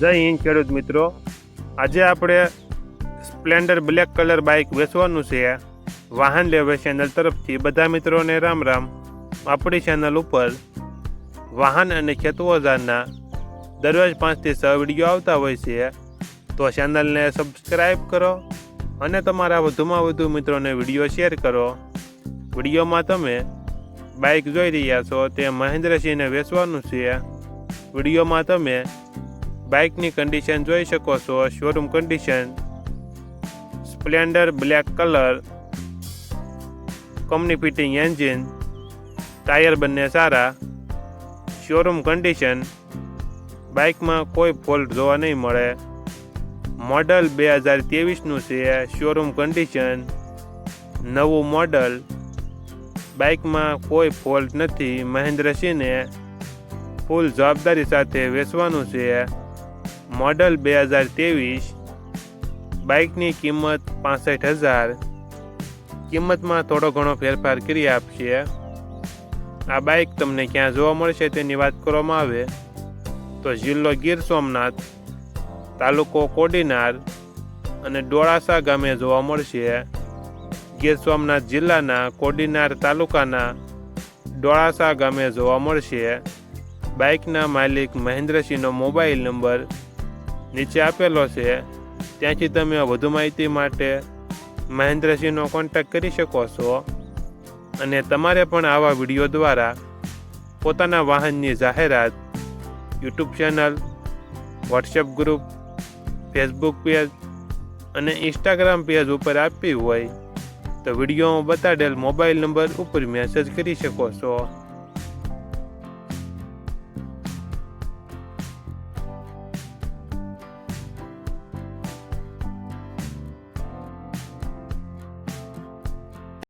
જય હિન્દ ખેડૂત મિત્રો, આજે આપણે સ્પ્લેન્ડર બ્લેક કલર બાઇક વેચવાનું છે. વાહન લેવા ચેનલ તરફથી બધા મિત્રોને રામ રામ. આપણી ચેનલ ઉપર વાહન અને ખેત ઓજારના દરરોજ 5 થી 6 વિડીયો આવતા હોય છે, તો ચેનલને સબસ્ક્રાઈબ કરો અને તમારા વધુમાં વધુ મિત્રોને વિડીયો શેર કરો. વિડીયોમાં તમે બાઇક જોઈ રહ્યા છો તે મહેન્દ્રસિંહને વેચવાનું છે. વિડીયોમાં તમે બાઇકની કન્ડિશન જોઈ શકો છો. Showroom condition, Splendor black colour, company fitting engine, tyre બંને સારા, શોરૂમ કન્ડિશન. બાઇકમાં કોઈ ફોલ્ટ જોવા નહીં મળે. મોડલ 2023નું છે. શોરૂમ કન્ડિશન, નવું મોડલ. બાઇકમાં કોઈ ફોલ્ટ નથી. મહેન્દ્રસિંહને ફૂલ જવાબદારી સાથે વેચવાનું છે. મોડલ 2023. બાઇકની કિંમત 65,000. કિંમતમાં થોડો ઘણો ફેરફાર કરી આપશે. આ બાઇક તમને ક્યાં જોવા મળશે તેની વાત કરવામાં આવે તો જિલ્લો ગીર સોમનાથ, તાલુકો કોડીનાર અને ડોળાસા ગામે જોવા મળશે. ગીર સોમનાથ જિલ્લાના કોડીનાર તાલુકાના ડોળાસા ગામે જોવા મળશે. બાઇકના માલિક મહેન્દ્રસિંહનો મોબાઈલ નંબર નીચે આપેલો છે, ત્યાંથી તમે વધુ માહિતી માટે મહેન્દ્રસિંહનો કોન્ટેક્ટ કરી શકો છો. અને તમારે પણ આવા વિડીયો દ્વારા પોતાના વાહનની જાહેરાત YouTube channel, WhatsApp group, Facebook page અને ઇન્સ્ટાગ્રામ પેજ ઉપર આપવી હોય તો વિડીયોમાં બતાડેલ મોબાઈલ નંબર ઉપર મેસેજ કરી શકો છો.